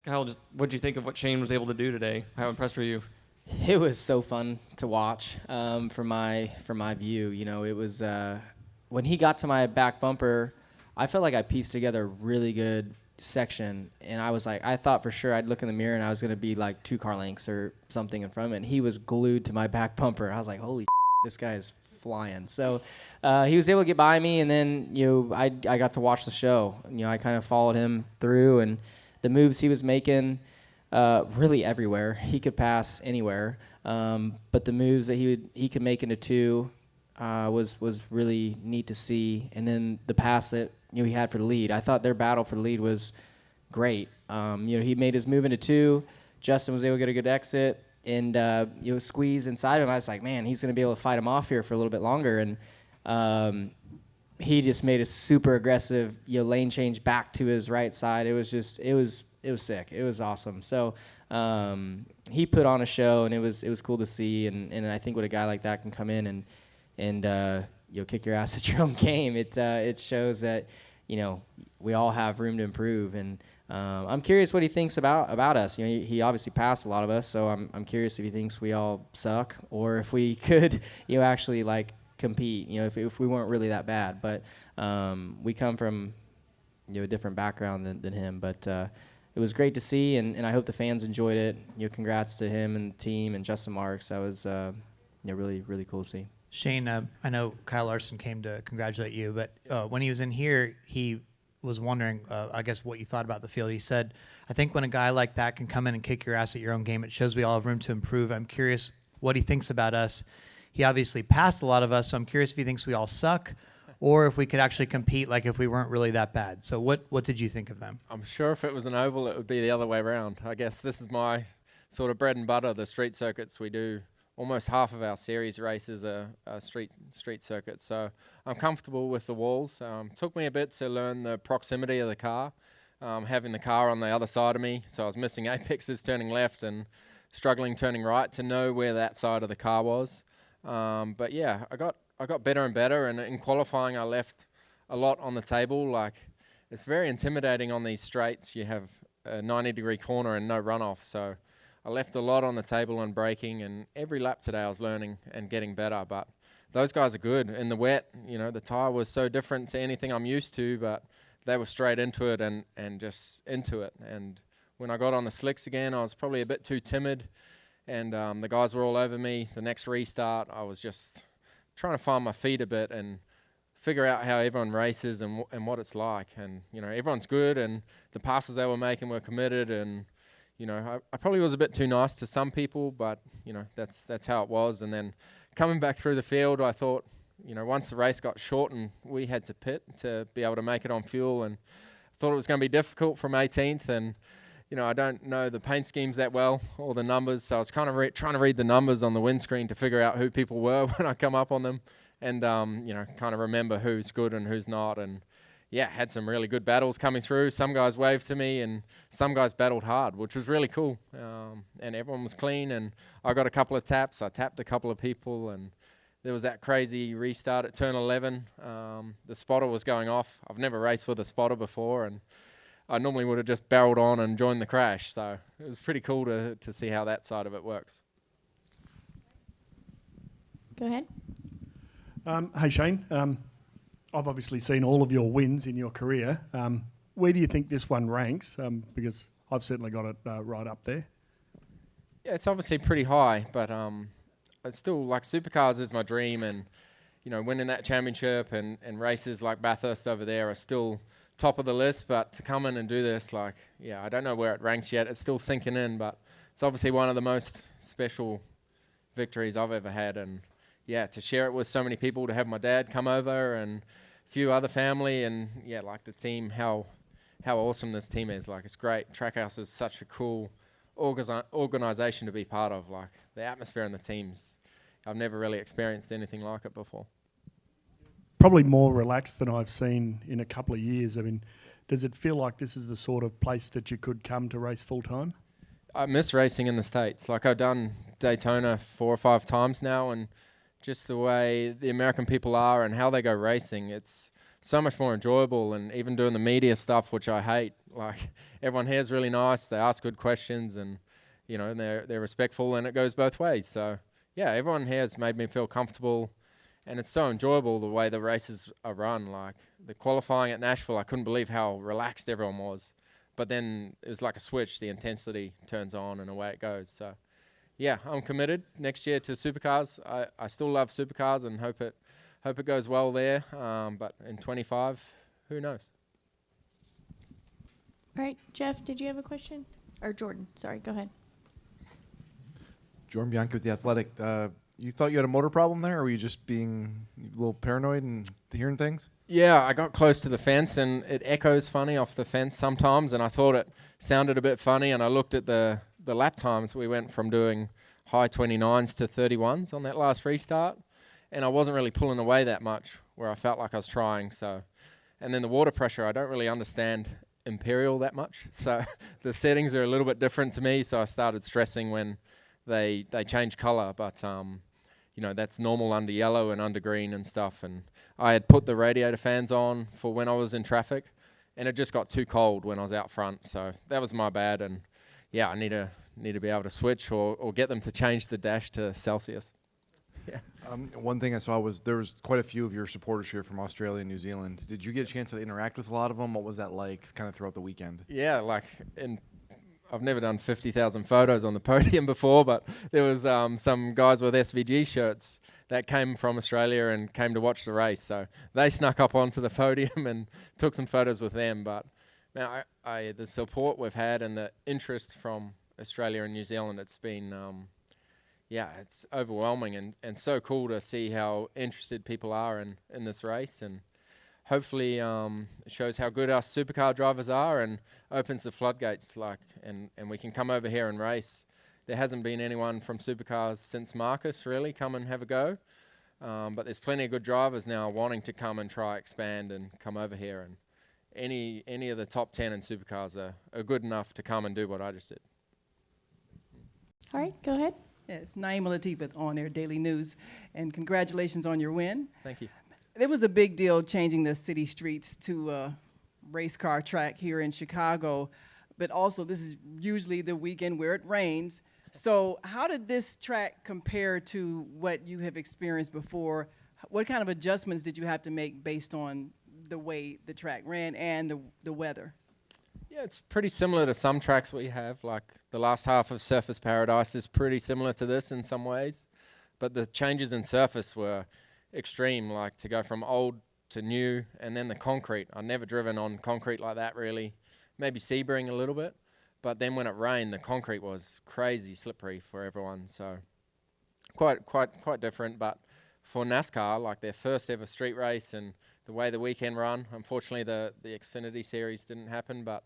Kyle, just what'd you think of what Shane was able to do today? How impressed were you? It was so fun to watch from my view. You know, it was when he got to my back bumper, I felt like I pieced together a really good section, and I was like, I thought for sure I'd look in the mirror and I was gonna be like 2 car lengths or something in front of it. And he was glued to my back bumper. I was like, holy, this guy is flying. So he was able to get by me, and then I got to watch the show. I kind of followed him through and the moves he was making. Really everywhere. He could pass anywhere. But the moves that he could make into two was really neat to see. And then the pass that he had for the lead. I thought their battle for the lead was great. He made his move into two. Justin was able to get a good exit and squeeze inside him. I was like, man, he's going to be able to fight him off here for a little bit longer. And he just made a super aggressive lane change back to his right side. It was sick. It was awesome. So he put on a show, and it was cool to see. And I think when a guy like that can come in and kick your ass at your own game, it shows that we all have room to improve. And I'm curious what he thinks about us. He obviously passed a lot of us, so I'm curious if he thinks we all suck or if we could actually like compete. If we weren't really that bad, but we come from a different background than him. But it was great to see, and I hope the fans enjoyed it. Congrats to him and the team and Justin Marks. That was really, really cool to see. Shane, I know Kyle Larson came to congratulate you, but when he was in here, he was wondering, I guess, what you thought about the field. He said, I think when a guy like that can come in and kick your ass at your own game, it shows we all have room to improve. I'm curious what he thinks about us. He obviously passed a lot of us, so I'm curious if he thinks we all suck or if we could actually compete like if we weren't really that bad. So what did you think of them? I'm sure if it was an oval, it would be the other way around. I guess this is my sort of bread and butter, the street circuits. We do almost half of our series races are street circuits. So I'm comfortable with the walls. Took me a bit to learn the proximity of the car, having the car on the other side of me. So I was missing apexes turning left and struggling turning right to know where that side of the car was. But yeah, I got better and better, and in qualifying I left a lot on the table. Like, it's very intimidating on these straights. You have a 90-degree corner and no runoff, so I left a lot on the table and braking, and every lap today I was learning and getting better. But those guys are good. In the wet, the tire was so different to anything I'm used to, but they were straight into it and just into it. And when I got on the slicks again, I was probably a bit too timid, and the guys were all over me. The next restart, I was just trying to find my feet a bit and figure out how everyone races and what it's like. And, everyone's good, and the passes they were making were committed, and I probably was a bit too nice to some people, but, that's how it was. And then coming back through the field, I thought, once the race got short and we had to pit to be able to make it on fuel, and thought it was going to be difficult from 18th. And, I don't know the paint schemes that well or the numbers, so I was kind of trying to read the numbers on the windscreen to figure out who people were when I come up on them and, kind of remember who's good and who's not. And, yeah, had some really good battles coming through. Some guys waved to me and some guys battled hard, which was really cool. And everyone was clean, and I got a couple of taps. I tapped a couple of people, and there was that crazy restart at turn 11. The spotter was going off. I've never raced with a spotter before, and I normally would have just barreled on and joined the crash. So it was pretty cool to see how that side of it works. Go ahead. Hey, Shane. I've obviously seen all of your wins in your career. Where do you think this one ranks? Because I've certainly got it right up there. Yeah, it's obviously pretty high, but it's still, like, supercars is my dream, and, winning that championship and races like Bathurst over there are still top of the list. But to come in and do this, I don't know where it ranks yet. It's still sinking in, but it's obviously one of the most special victories I've ever had. And yeah, to share it with so many people, to have my dad come over and a few other family, and the team, how awesome this team is. It's great. Trackhouse is such a cool organisation to be part of. The atmosphere and the teams, I've never really experienced anything like it before. Probably more relaxed than I've seen in a couple of years. I mean, does it feel like this is the sort of place that you could come to race full time? I miss racing in the States. I've done Daytona 4 or 5 times now, and just the way the American people are and how they go racing, it's so much more enjoyable. And even doing the media stuff, which I hate, like everyone here is really nice. They ask good questions, and and they're respectful, and it goes both ways. So yeah, everyone here has made me feel comfortable, and it's so enjoyable the way the races are run. Like the qualifying at Nashville, I couldn't believe how relaxed everyone was. But then it was like a switch. The intensity turns on, and away it goes. So yeah, I'm committed next year to supercars. I still love supercars and hope it goes well there. But in 25, who knows? All right, Jeff, did you have a question? Or Jordan, sorry, go ahead. Jordan Bianchi with The Athletic. You thought you had a motor problem there, or were you just being a little paranoid and hearing things? Yeah, I got close to the fence, and it echoes funny off the fence sometimes, and I thought it sounded a bit funny, and I looked at the lap times. We went from doing high 29s to 31s on that last restart, and I wasn't really pulling away that much where I felt like I was trying. So, and then the water pressure, I don't really understand Imperial that much, so the settings are a little bit different to me, so I started stressing when they change color, but that's normal under yellow and under green and stuff. And I had put the radiator fans on for when I was in traffic, and it just got too cold when I was out front, so that was my bad. And yeah, I need to be able to switch or get them to change the dash to Celsius. Yeah. One thing I saw was there was quite a few of your supporters here from Australia and New Zealand. Did you get a chance to interact with a lot of them? What was that like kind of throughout the weekend? Yeah, I've never done 50,000 photos on the podium before, but there was some guys with SVG shirts that came from Australia and came to watch the race. So they snuck up onto the podium and took some photos with them. But man, the support we've had and the interest from Australia and New Zealand, it's been, it's overwhelming and so cool to see how interested people are in this race. And hopefully it shows how good our supercar drivers are and opens the floodgates, and we can come over here and race. There hasn't been anyone from supercars since Marcus really come and have a go, but there's plenty of good drivers now wanting to come and try expand and come over here, and any of the top 10 in supercars are good enough to come and do what I just did. All right, go ahead. Yes, Naima Latifah on Air Daily News, and congratulations on your win. Thank you. There was a big deal changing the city streets to a race car track here in Chicago, but also this is usually the weekend where it rains. So how did this track compare to what you have experienced before? What kind of adjustments did you have to make based on the way the track ran and the weather? Yeah, it's pretty similar to some tracks we have, like the last half of Surfers Paradise is pretty similar to this in some ways, but the changes in surface were extreme, like to go from old to new, and then the concrete. I've never driven on concrete like that really, maybe Sebring a little bit, but then when it rained, the concrete was crazy slippery for everyone, so quite different. But for NASCAR, like their first ever street race and the way the weekend run, unfortunately the Xfinity series didn't happen, but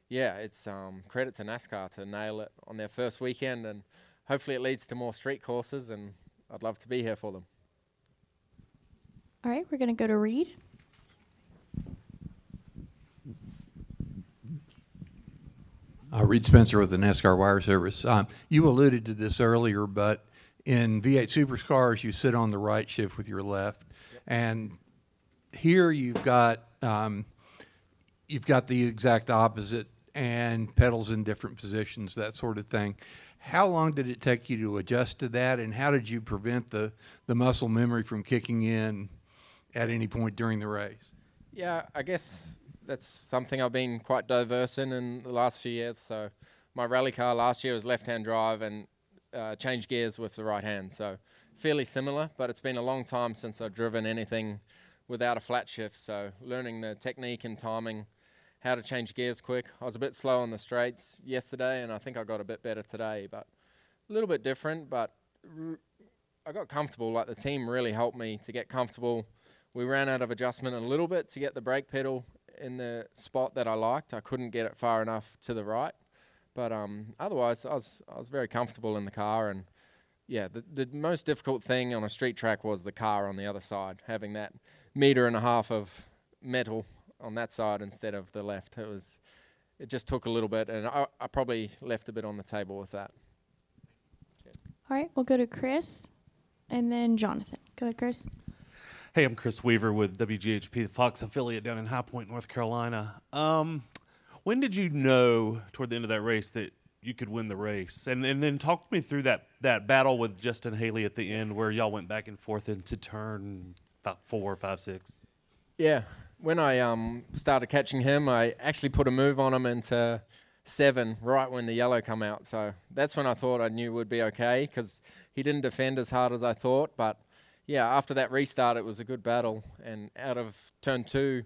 yeah, it's credit to NASCAR to nail it on their first weekend, and hopefully it leads to more street courses, and I'd love to be here for them. All right, we're going to go to Reed. Reed Spencer with the NASCAR Wire Service. You alluded to this earlier, but in V8 Supercars, you sit on the right shift with your left, and here you've got the exact opposite and pedals in different positions, that sort of thing. How long did it take you to adjust to that, and how did you prevent the muscle memory from kicking in at any point during the race? Yeah, I guess that's something I've been quite diverse in the last few years. So my rally car last year was left-hand drive and changed gears with the right hand. So fairly similar, but it's been a long time since I've driven anything without a flat shift. So learning the technique and timing, how to change gears quick. I was a bit slow on the straights yesterday, and I think I got a bit better today, but a little bit different. But I got comfortable. Like the team really helped me to get comfortable. We ran out of adjustment a little bit to get the brake pedal in the spot that I liked. I couldn't get it far enough to the right, but otherwise I was very comfortable in the car. And yeah, the most difficult thing on a street track was the car on the other side, having that 1.5 meters of metal on that side instead of the left. It just took a little bit, and I probably left a bit on the table with that. All right, we'll go to Chris and then Jonathan. Go ahead, Chris. Hey, I'm Chris Weaver with WGHP, the Fox affiliate down in High Point, North Carolina. When did you know toward the end of that race that you could win the race? And then talk me through that battle with Justin Haley at the end where y'all went back and forth into turn about 4, 5, 6. Yeah, when I started catching him, I actually put a move on him into 7 right when the yellow come out. So that's when I thought I knew would be okay because he didn't defend as hard as I thought. But yeah, after that restart, it was a good battle. And out of turn 2,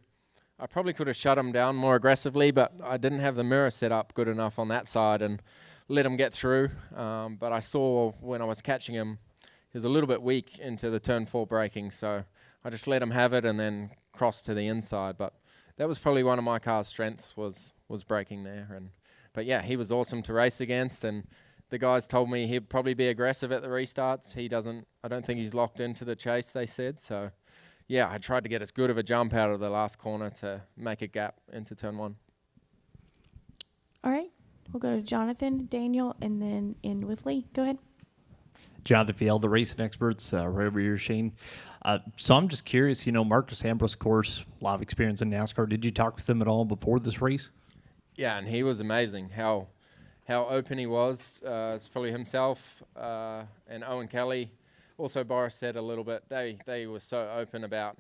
I probably could have shut him down more aggressively, but I didn't have the mirror set up good enough on that side and let him get through. But I saw when I was catching him, he was a little bit weak into the turn 4 braking. So I just let him have it and then crossed to the inside. But that was probably one of my car's strengths was braking there. But yeah, he was awesome to race against, and the guys told me he'd probably be aggressive at the restarts. I don't think he's locked into the chase, they said. So yeah, I tried to get as good of a jump out of the last corner to make a gap into turn 1. All right. We'll go to Jonathan, Daniel, and then end with Lee. Go ahead. Jonathan Fiel, the racing experts, right over here, Shane. So I'm just curious, Marcus Ambrose, of course, a lot of experience in NASCAR. Did you talk with him at all before this race? Yeah, and he was amazing. How open he was. It's probably himself and Owen Kelly. Also, Boris said a little bit. They were so open about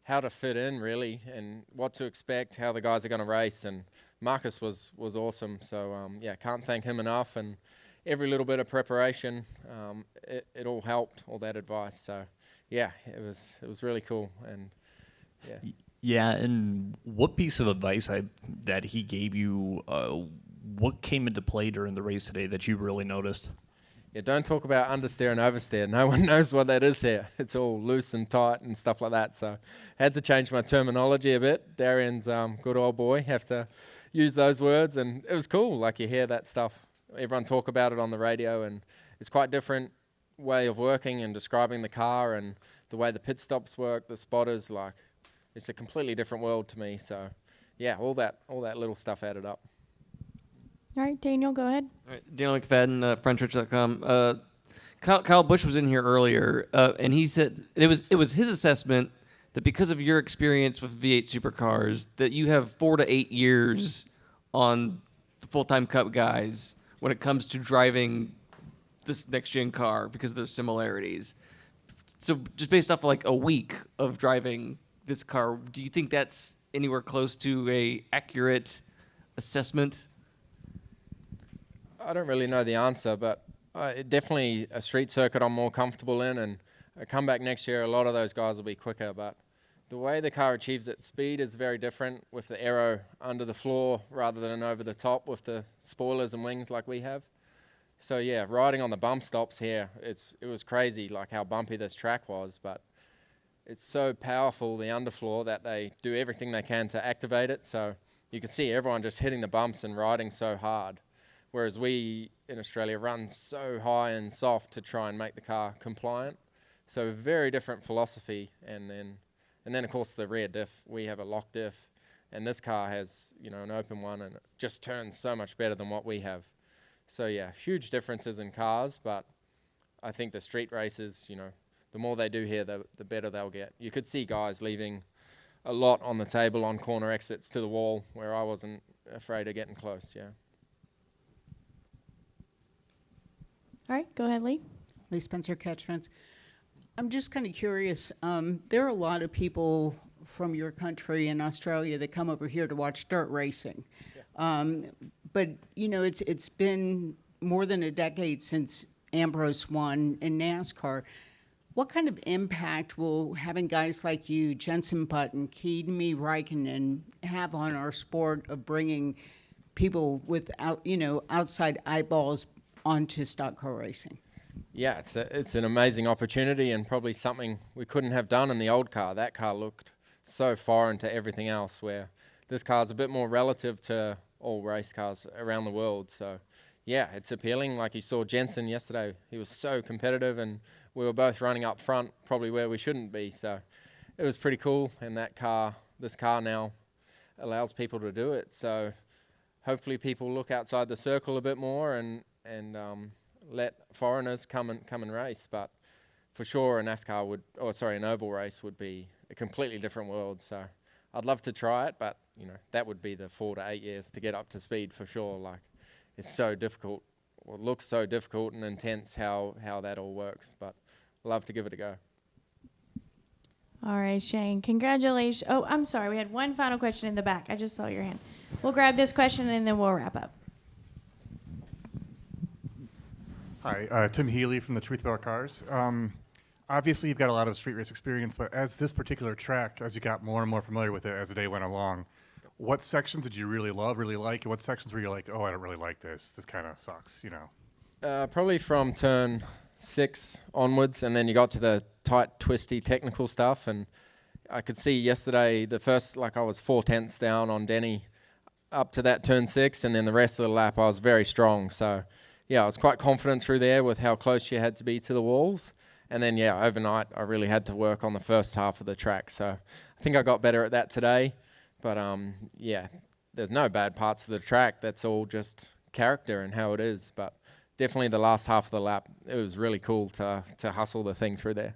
how to fit in, really, and what to expect, how the guys are going to race. And Marcus was awesome. So, can't thank him enough. And every little bit of preparation, it all helped, all that advice. So, yeah, it was really cool. And, yeah. Yeah, and what piece of advice that he gave you, what came into play during the race today that you really noticed? Yeah, don't talk about understeer and oversteer. No one knows what that is here. It's all loose and tight and stuff like that. So I had to change my terminology a bit. Darian's good old boy, have to use those words. And it was cool, like you hear that stuff. Everyone talk about it on the radio, and it's quite different way of working and describing the car and the way the pit stops work, the spotters, like it's a completely different world to me. So yeah, all that little stuff added up. All right, Daniel, go ahead. All right, Daniel McFadden, FrenchRich.com. Kyle Busch was in here earlier, and he said it was his assessment that because of your experience with V8 supercars, that you have 4 to 8 years on the full-time Cup guys when it comes to driving this next-gen car because of their similarities. So just based off like a week of driving this car, do you think that's anywhere close to a accurate assessment? I don't really know the answer, but definitely a street circuit I'm more comfortable in, and I come back next year, a lot of those guys will be quicker, but the way the car achieves its speed is very different with the aero under the floor rather than over the top with the spoilers and wings like we have. So yeah, riding on the bump stops here, it was crazy like how bumpy this track was, but it's so powerful, the underfloor, that they do everything they can to activate it. So you can see everyone just hitting the bumps and riding so hard. Whereas we in Australia run so high and soft to try and make the car compliant. So very different philosophy. And then of course the rear diff, we have a lock diff, and this car has, an open one, and it just turns so much better than what we have. So yeah, huge differences in cars, but I think the street races, the more they do here, the better they'll get. You could see guys leaving a lot on the table on corner exits to the wall where I wasn't afraid of getting close, yeah. All right, go ahead, Lee. Lee Spencer, Catchfence. I'm just kind of curious. There are a lot of people from your country in Australia that come over here to watch dirt racing. Yeah. But, it's been more than a decade since Ambrose won in NASCAR. What kind of impact will having guys like you, Jenson Button, Kimi Räikkönen, have on our sport of bringing people without, outside eyeballs onto stock car racing? Yeah, it's an amazing opportunity and probably something we couldn't have done in the old car. That car looked so foreign to everything else, where this car's a bit more relative to all race cars around the world. So yeah, it's appealing. Like you saw Jenson yesterday, he was so competitive, and we were both running up front, probably where we shouldn't be. So it was pretty cool, and this car now allows people to do it. So hopefully people look outside the circle a bit more and let foreigners come and race. But for sure an oval race would be a completely different world. So I'd love to try it, but that would be the 4 to 8 years to get up to speed for sure. Like, it's so difficult. Well, it looks so difficult and intense how that all works, but I'd love to give it a go. All right, Shane, congratulations. Oh, I'm sorry. We had one final question in the back. I just saw your hand. We'll grab this question and then we'll wrap up. Hi, Tim Healy from the Truth About Cars. Obviously, you've got a lot of street race experience, but as this particular track, as you got more and more familiar with it as the day went along, what sections did you really love, really like, and what sections were you like, oh, I don't really like this. This kind of sucks, Probably from turn 6 onwards, and then you got to the tight, twisty, technical stuff, and I could see yesterday the first, I was 4/10 down on Denny up to that turn 6, and then the rest of the lap I was very strong. So, yeah, I was quite confident through there with how close you had to be to the walls. And then, yeah, overnight I really had to work on the first half of the track. So I think I got better at that today. But, yeah, there's no bad parts of the track. That's all just character and how it is. But definitely the last half of the lap, it was really cool to hustle the thing through there.